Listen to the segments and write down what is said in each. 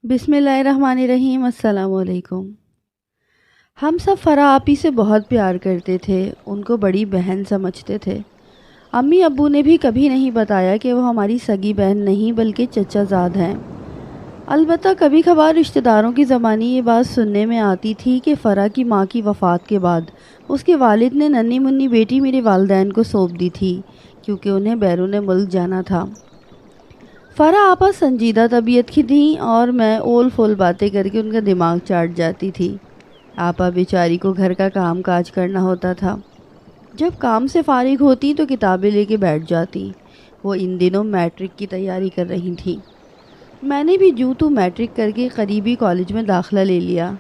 بسم اللہ الرحمن الرحیم۔ السلام علیکم۔ ہم سب فرح آپی سے بہت پیار کرتے تھے، ان کو بڑی بہن سمجھتے تھے۔ امی ابو نے بھی کبھی نہیں بتایا کہ وہ ہماری سگی بہن نہیں بلکہ چچا زاد ہیں۔ البتہ کبھی کبھار رشتہ داروں کی زبانی یہ بات سننے میں آتی تھی کہ فرح کی ماں کی وفات کے بعد اس کے والد نے ننھی منی بیٹی میرے والدین کو سونپ دی تھی کیونکہ انہیں بیرون ملک جانا تھا۔ فرح آپا سنجیدہ طبیعت کی تھیں اور میں اول فول باتیں کر کے ان کا دماغ چاٹ جاتی تھی۔ آپا بیچاری کو گھر کا کام کاج کرنا ہوتا تھا۔ جب کام سے فارغ ہوتی تو کتابیں لے کے بیٹھ جاتی۔ وہ ان دنوں میٹرک کی تیاری کر رہی تھیں۔ میں نے بھی جوں تو میٹرک کر کے قریبی کالج میں داخلہ لے لیا۔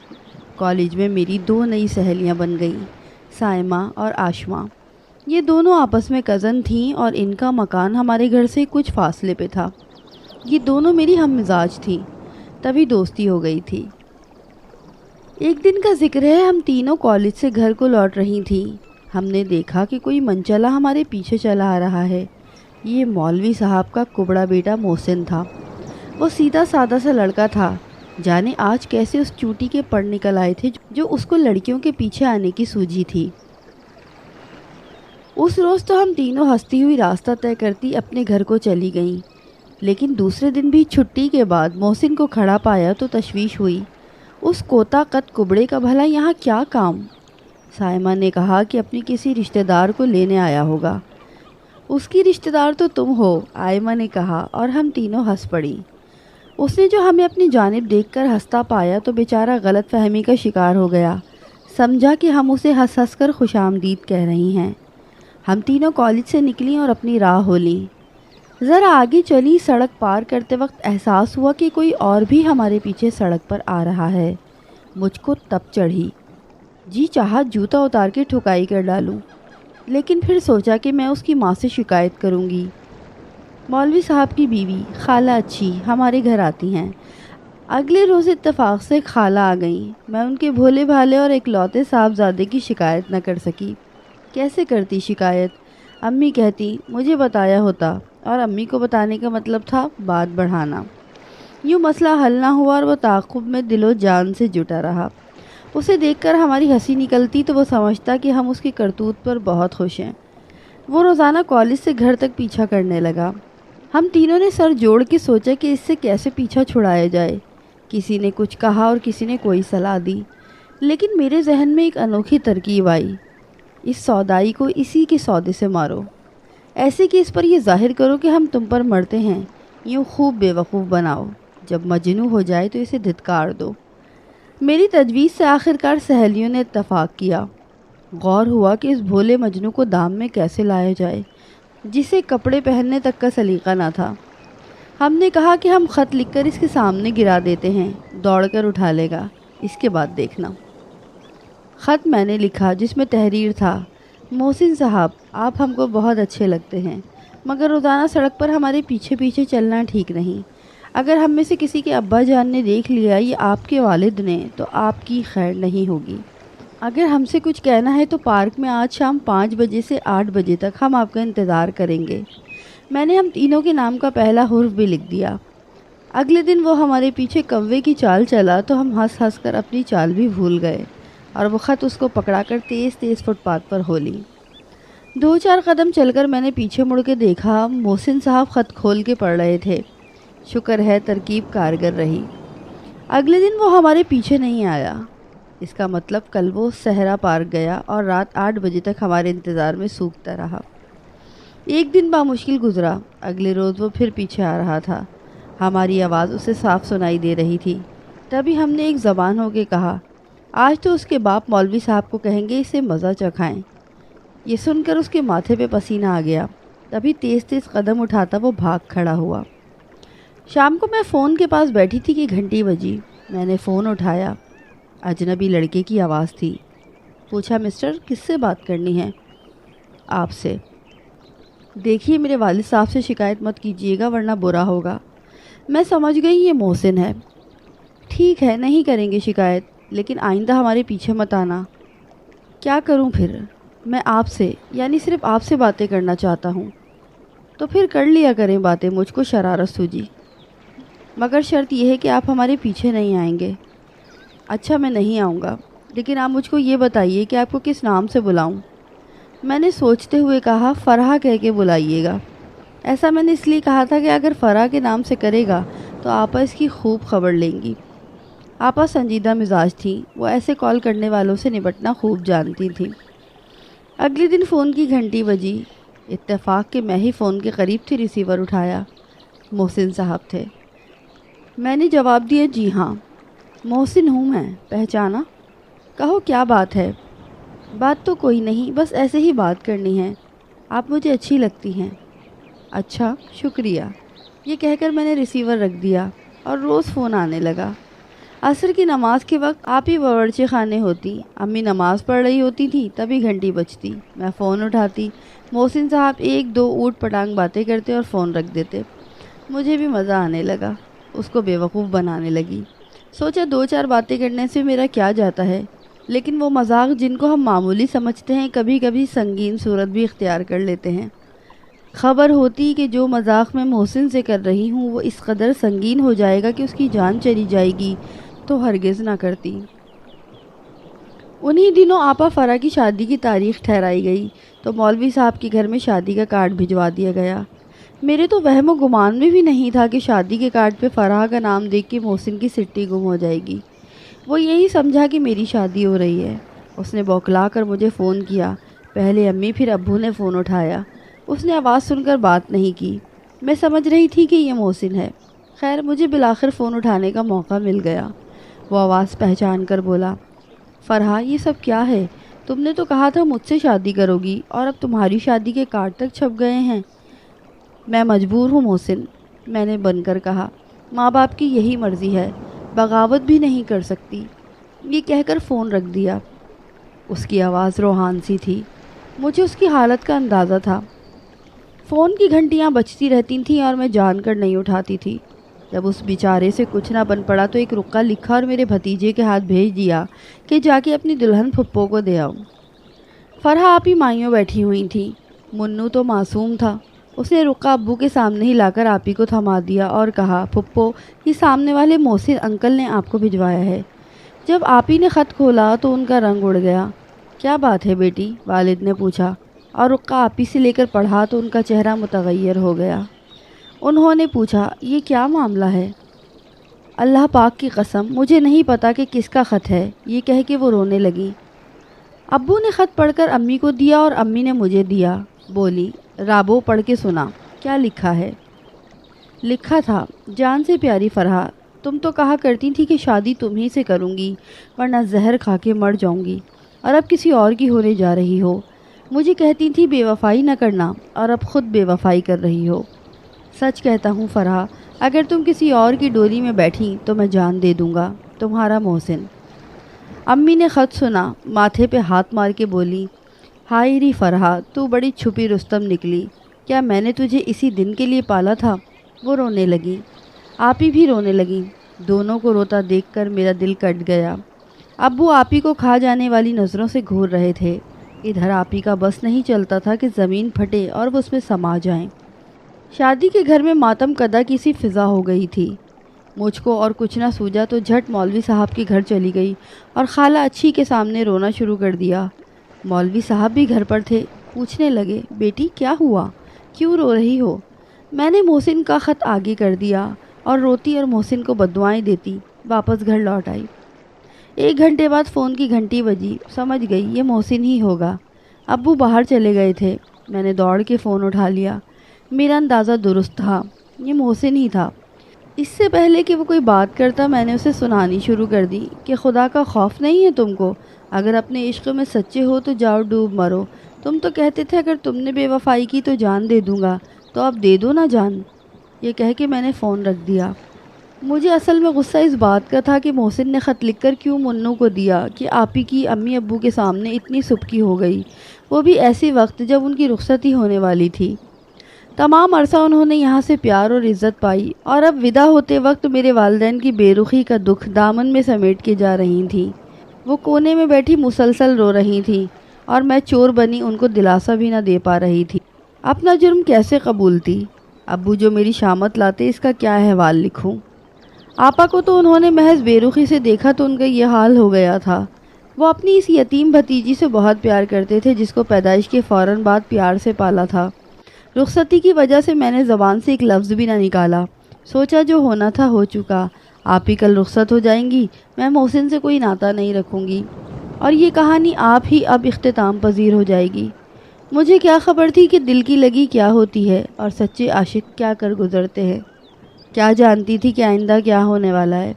کالج میں میری 2 نئی سہیلیاں بن گئیں، سائمہ اور آشما۔ یہ دونوں آپس میں کزن تھیں اور ان کا مکان ہمارے گھر سے کچھ فاصلے پہ تھا۔ یہ دونوں میری ہم مزاج تھیں، تبھی دوستی ہو گئی تھی۔ ایک دن کا ذکر ہے، ہم تینوں کالج سے گھر کو لوٹ رہی تھیں۔ ہم نے دیکھا کہ کوئی منچلا ہمارے پیچھے چلا آ رہا ہے۔ یہ مولوی صاحب کا کبڑا بیٹا محسن تھا۔ وہ سیدھا سادہ سا لڑکا تھا، جانے آج کیسے اس چوٹی کے پڑ نکل آئے تھے جو اس کو لڑکیوں کے پیچھے آنے کی سوجھی تھی۔ اس روز تو ہم تینوں ہنستی ہوئی راستہ طے کرتی اپنے گھر کو چلی گئیں، لیکن دوسرے دن بھی چھٹی کے بعد محسن کو کھڑا پایا تو تشویش ہوئی۔ اس کوتا قد کبڑے کا بھلا یہاں کیا کام؟ سائمہ نے کہا کہ اپنی کسی رشتہ دار کو لینے آیا ہوگا۔ اس کی رشتہ دار تو تم ہو، آئمہ نے کہا، اور ہم تینوں ہنس پڑیں۔ اس نے جو ہمیں اپنی جانب دیکھ کر ہنستا پایا تو بیچارہ غلط فہمی کا شکار ہو گیا، سمجھا کہ ہم اسے ہنس ہنس کر خوش آمدید کہہ رہی ہیں۔ ہم تینوں کالج سے نکلیں اور اپنی راہ ہو لیں۔ ذرا آگے چلی، سڑک پار کرتے وقت احساس ہوا کہ کوئی اور بھی ہمارے پیچھے سڑک پر آ رہا ہے۔ مجھ کو تپ چڑھی، جی چاہا جوتا اتار کے ٹھکائی کر ڈالوں، لیکن پھر سوچا کہ میں اس کی ماں سے شکایت کروں گی۔ مولوی صاحب کی بیوی خالہ اچھی ہمارے گھر آتی ہیں۔ اگلے روز اتفاق سے خالہ آ گئیں۔ میں ان کے بھولے بھالے اور اکلوتے صاحبزادے کی شکایت نہ کر سکی۔ کیسے کرتی شکایت؟ امی کہتی مجھے بتایا ہوتا، اور امی کو بتانے کا مطلب تھا بات بڑھانا۔ یوں مسئلہ حل نہ ہوا اور وہ تعاقب میں دل و جان سے جٹا رہا۔ اسے دیکھ کر ہماری ہنسی نکلتی تو وہ سمجھتا کہ ہم اس کی کرتوت پر بہت خوش ہیں۔ وہ روزانہ کالج سے گھر تک پیچھا کرنے لگا۔ ہم تینوں نے سر جوڑ کے سوچا کہ اس سے کیسے پیچھا چھڑایا جائے۔ کسی نے کچھ کہا اور کسی نے کوئی صلاح دی، لیکن میرے ذہن میں ایک انوکھی ترکیب آئی۔ اس سودائی کو اسی کے سودے سے مارو، ایسے کہ اس پر یہ ظاہر کرو کہ ہم تم پر مرتے ہیں، یوں خوب بے وقوف بناؤ، جب مجنوں ہو جائے تو اسے دھتکار دو۔ میری تجویز سے آخرکار سہیلیوں نے اتفاق کیا۔ غور ہوا کہ اس بھولے مجنوں کو دام میں کیسے لایا جائے جسے کپڑے پہننے تک کا سلیقہ نہ تھا۔ ہم نے کہا کہ ہم خط لکھ کر اس کے سامنے گرا دیتے ہیں، دوڑ کر اٹھا لے گا، اس کے بعد دیکھنا۔ خط میں نے لکھا جس میں تحریر تھا، محسن صاحب آپ ہم کو بہت اچھے لگتے ہیں، مگر روزانہ سڑک پر ہمارے پیچھے پیچھے چلنا ٹھیک نہیں۔ اگر ہم میں سے کسی کے ابا جان نے دیکھ لیا یا آپ کے والد نے تو آپ کی خیر نہیں ہوگی۔ اگر ہم سے کچھ کہنا ہے تو پارک میں آج شام 5 بجے سے 8 بجے تک ہم آپ کا انتظار کریں گے۔ میں نے ہم تینوں کے نام کا پہلا حرف بھی لکھ دیا۔ اگلے دن وہ ہمارے پیچھے کوے کی چال چلا تو ہم ہنس ہنس کر اپنی چال بھی بھول گئے اور وہ خط اس کو پکڑا کر تیز تیز فٹ پاتھ پر ہو لی۔ 2-4 قدم چل کر میں نے پیچھے مڑ کے دیکھا، محسن صاحب خط کھول کے پڑھ رہے تھے۔ شکر ہے ترکیب کارگر رہی۔ اگلے دن وہ ہمارے پیچھے نہیں آیا۔ اس کا مطلب کل وہ صحرا پارک گیا اور رات 8 بجے تک ہمارے انتظار میں سوکھتا رہا۔ ایک دن بامشکل گزرا، اگلے روز وہ پھر پیچھے آ رہا تھا۔ ہماری آواز اسے صاف سنائی دے رہی تھی۔ تبھی ہم نے ایک زبان ہو کے کہا، آج تو اس کے باپ مولوی صاحب کو کہیں گے اسے مزہ چکھائیں۔ یہ سن کر اس کے ماتھے پہ پسینہ آ گیا۔ تبھی تیز تیز قدم اٹھاتا وہ بھاگ کھڑا ہوا۔ شام کو میں فون کے پاس بیٹھی تھی کہ گھنٹی بجی۔ میں نے فون اٹھایا، اجنبی لڑکے کی آواز تھی۔ پوچھا مسٹر کس سے بات کرنی ہے؟ آپ سے۔ دیکھیے میرے والد صاحب سے شکایت مت کیجیے گا ورنہ برا ہوگا۔ میں سمجھ گئی یہ محسن ہے۔ ٹھیک ہے نہیں کریں گے شکایت، لیکن آئندہ ہمارے پیچھے مت آنا۔ کیا کروں پھر؟ میں آپ سے یعنی صرف آپ سے باتیں کرنا چاہتا ہوں۔ تو پھر کر لیا کریں باتیں، مجھ کو شرارت سوجی۔ مگر شرط یہ ہے کہ آپ ہمارے پیچھے نہیں آئیں گے۔ اچھا، میں نہیں آؤں گا، لیکن آپ مجھ کو یہ بتائیے کہ آپ کو کس نام سے بلاؤں؟ میں نے سوچتے ہوئے کہا، فرحہ کہہ کے بلائیے گا۔ ایسا میں نے اس لیے کہا تھا کہ اگر فرحہ کے نام سے کرے گا تو آپا اس کی خوب خبر لیں گی۔ آپا سنجیدہ مزاج تھیں، وہ ایسے کال کرنے والوں سے نپٹنا خوب جانتی تھیں۔ اگلے دن فون کی گھنٹی بجی۔ اتفاق کہ میں ہی فون کے قریب تھی، ریسیور اٹھایا۔ محسن صاحب تھے۔ میں نے جواب دیا، جی ہاں محسن ہوں میں، پہچانا؟ کہو کیا بات ہے؟ بات تو کوئی نہیں، بس ایسے ہی بات کرنی ہے، آپ مجھے اچھی لگتی ہیں۔ اچھا، شکریہ۔ یہ کہہ کر میں نے ریسیور رکھ دیا اور روز فون آنے لگا۔ عصر کی نماز کے وقت آپ ہی باورچی خانے ہوتی، امی نماز پڑھ رہی ہوتی تھی، تبھی گھنٹی بجتی، میں فون اٹھاتی، محسن صاحب ایک دو اوٹ پٹانگ باتیں کرتے اور فون رکھ دیتے۔ مجھے بھی مزہ آنے لگا، اس کو بیوقوف بنانے لگی۔ سوچا دو چار باتیں کرنے سے میرا کیا جاتا ہے، لیکن وہ مذاق جن کو ہم معمولی سمجھتے ہیں کبھی کبھی سنگین صورت بھی اختیار کر لیتے ہیں۔ خبر ہوتی کہ جو مذاق میں محسن سے کر رہی ہوں وہ اس قدر سنگین ہو جائے گا کہ اس کی جان چلی جائے گی تو ہرگز نہ کرتی۔ انہی دنوں آپا فرح کی شادی کی تاریخ ٹھہرائی گئی تو مولوی صاحب کے گھر میں شادی کا کارڈ بھجوا دیا گیا۔ میرے تو وہم و گمان میں بھی نہیں تھا کہ شادی کے کارڈ پہ فرح کا نام دیکھ کے محسن کی سٹی گم ہو جائے گی۔ وہ یہی سمجھا کہ میری شادی ہو رہی ہے۔ اس نے بوکلا کر مجھے فون کیا، پہلے امی پھر ابو نے فون اٹھایا۔ اس نے آواز سن کر بات نہیں کی، میں سمجھ رہی تھی کہ یہ محسن ہے۔ خیر مجھے بالآخر فون اٹھانے کا موقع مل گیا۔ وہ آواز پہچان کر بولا، فرحہ یہ سب کیا ہے؟ تم نے تو کہا تھا مجھ سے شادی کرو گی اور اب تمہاری شادی کے کارڈ تک چھپ گئے ہیں۔ میں مجبور ہوں محسن، میں نے بن کر کہا، ماں باپ کی یہی مرضی ہے، بغاوت بھی نہیں کر سکتی۔ یہ کہہ کر فون رکھ دیا۔ اس کی آواز روحان سی تھی، مجھے اس کی حالت کا اندازہ تھا۔ فون کی گھنٹیاں بجتی رہتی تھیں اور میں جان کر نہیں اٹھاتی تھی۔ جب اس بیچارے سے کچھ نہ بن پڑا تو ایک رقعہ لکھا اور میرے بھتیجے کے ہاتھ بھیج دیا کہ جا کے اپنی دلہن پھپھو کو دے آؤں۔ فرحہ آپی مائیوں بیٹھی ہوئی تھی، منو تو معصوم تھا۔ اس نے رقعہ ابو کے سامنے ہی لا کر آپی کو تھما دیا اور کہا، پھپھو یہ سامنے والے محسن انکل نے آپ کو بھجوایا ہے۔ جب آپی نے خط کھولا تو ان کا رنگ اڑ گیا۔ کیا بات ہے بیٹی؟ والد نے پوچھا اور رقعہ آپی سے لے کر پڑھا تو ان کا چہرہ متغیر ہو گیا۔ انہوں نے پوچھا، یہ کیا معاملہ ہے؟ اللہ پاک کی قسم مجھے نہیں پتا کہ کس کا خط ہے، یہ کہہ کے وہ رونے لگی۔ ابو نے خط پڑھ کر امی کو دیا اور امی نے مجھے دیا۔ بولی، رابو پڑھ کے سنا، کیا لکھا ہے؟ لکھا تھا، جان سے پیاری فرحہ، تم تو کہا کرتی تھی کہ شادی تمہیں سے کروں گی ورنہ زہر کھا کے مر جاؤں گی، اور اب کسی اور کی ہونے جا رہی ہو۔ مجھے کہتی تھی بے وفائی نہ کرنا اور اب خود بے وفائی کر رہی ہو۔ سچ کہتا ہوں فرحہ، اگر تم کسی اور کی ڈولی میں بیٹھی تو میں جان دے دوں گا، تمہارا محسن۔ امی نے خط سنا، ماتھے پہ ہاتھ مار کے بولی، ہائے ری فرحہ، تو بڑی چھپی رستم نکلی، کیا میں نے تجھے اسی دن کے لیے پالا تھا؟ وہ رونے لگی، آپی بھی رونے لگی۔ دونوں کو روتا دیکھ کر میرا دل کٹ گیا۔ ابو آپی کو کھا جانے والی نظروں سے گھور رہے تھے۔ ادھر آپی کا بس نہیں چلتا تھا کہ زمین پھٹے اور وہ اس میں سما جائیں۔ شادی کے گھر میں ماتم کدا کی سی فضا ہو گئی تھی۔ مجھ کو اور کچھ نہ سوجا تو جھٹ مولوی صاحب کے گھر چلی گئی اور خالہ اچھی کے سامنے رونا شروع کر دیا۔ مولوی صاحب بھی گھر پر تھے، پوچھنے لگے، بیٹی کیا ہوا؟ کیوں رو رہی ہو؟ میں نے محسن کا خط آگے کر دیا اور روتی اور محسن کو بددعائیں دیتی واپس گھر لوٹ آئی۔ 1 گھنٹے بعد فون کی گھنٹی بجی، سمجھ گئی یہ محسن ہی ہوگا۔ ابو باہر چلے گئے تھے، میں نے دوڑ کے فون اٹھا لیا۔ میرا اندازہ درست تھا، یہ محسن ہی تھا۔ اس سے پہلے کہ وہ کوئی بات کرتا میں نے اسے سنانی شروع کر دی کہ خدا کا خوف نہیں ہے تم کو؟ اگر اپنے عشق میں سچے ہو تو جاؤ ڈوب مرو۔ تم تو کہتے تھے اگر تم نے بے وفائی کی تو جان دے دوں گا، تو اب دے دو نا جان۔ یہ کہہ کے میں نے فون رکھ دیا۔ مجھے اصل میں غصہ اس بات کا تھا کہ محسن نے خط لکھ کر کیوں منو کو دیا کہ آپی کی امی ابو کے سامنے اتنی سبکی ہو گئی، وہ بھی ایسی وقت جب ان کی رخصتی ہونے والی تھی۔ تمام عرصہ انہوں نے یہاں سے پیار اور عزت پائی اور اب ودا ہوتے وقت میرے والدین کی بے رخی کا دکھ دامن میں سمیٹ کے جا رہی تھیں۔ وہ کونے میں بیٹھی مسلسل رو رہی تھیں اور میں چور بنی ان کو دلاسا بھی نہ دے پا رہی تھی۔ اپنا جرم کیسے قبولتی؟ ابو جو میری شامت لاتے اس کا کیا احوال لکھوں؟ آپا کو تو انہوں نے محض بے رخی سے دیکھا تو ان کا یہ حال ہو گیا تھا۔ وہ اپنی اس یتیم بھتیجی سے بہت پیار کرتے تھے جس کو پیدائش کے فوراً بعد پیار سے پالا تھا۔ رخصتی کی وجہ سے میں نے زبان سے ایک لفظ بھی نہ نکالا۔ سوچا جو ہونا تھا ہو چکا، آپ ہی کل رخصت ہو جائیں گی، میں محسن سے کوئی ناطہ نہیں رکھوں گی اور یہ کہانی آپ ہی اب اختتام پذیر ہو جائے گی۔ مجھے کیا خبر تھی کہ دل کی لگی کیا ہوتی ہے اور سچے عاشق کیا کر گزرتے ہیں۔ کیا جانتی تھی کہ آئندہ کیا ہونے والا ہے۔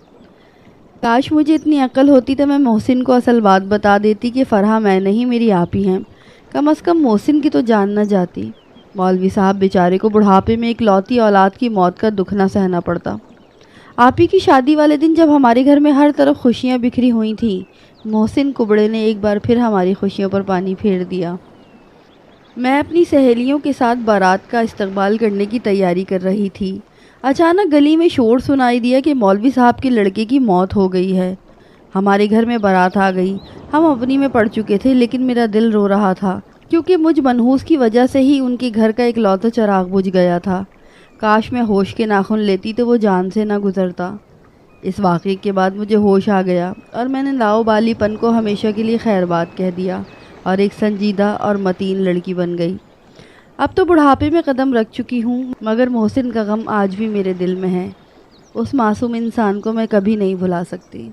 کاش مجھے اتنی عقل ہوتی تو میں محسن کو اصل بات بتا دیتی کہ فرحہ میں نہیں میری آپ ہی ہیں۔ کم از کم محسن کی تو جان نہ جاتی۔ مولوی صاحب بیچارے کو بڑھاپے میں ایک لوتی اولاد کی موت کا دکھ نہ سہنا پڑتا۔ آپ ہی کی شادی والے دن جب ہمارے گھر میں ہر طرف خوشیاں بکھری ہوئی تھیں، محسن کبڑے نے ایک بار پھر ہماری خوشیوں پر پانی پھیر دیا۔ میں اپنی سہیلیوں کے ساتھ بارات کا استقبال کرنے کی تیاری کر رہی تھی۔ اچانک گلی میں شور سنائی دیا کہ مولوی صاحب کے لڑکے کی موت ہو گئی ہے۔ ہمارے گھر میں بارات آ گئی۔ ہم اپنی میں پڑ چکے تھے لیکن میرا دل رو رہا تھا کیونکہ مجھ منحوس کی وجہ سے ہی ان کے گھر کا ایک لوتا چراغ بجھ گیا تھا۔ کاش میں ہوش کے ناخن لیتی تو وہ جان سے نہ گزرتا۔ اس واقعے کے بعد مجھے ہوش آ گیا اور میں نے لاؤبالی پن کو ہمیشہ کے لیے خیر بات کہہ دیا اور ایک سنجیدہ اور متین لڑکی بن گئی۔ اب تو بڑھاپے میں قدم رکھ چکی ہوں مگر محسن کا غم آج بھی میرے دل میں ہے۔ اس معصوم انسان کو میں کبھی نہیں بھلا سکتی۔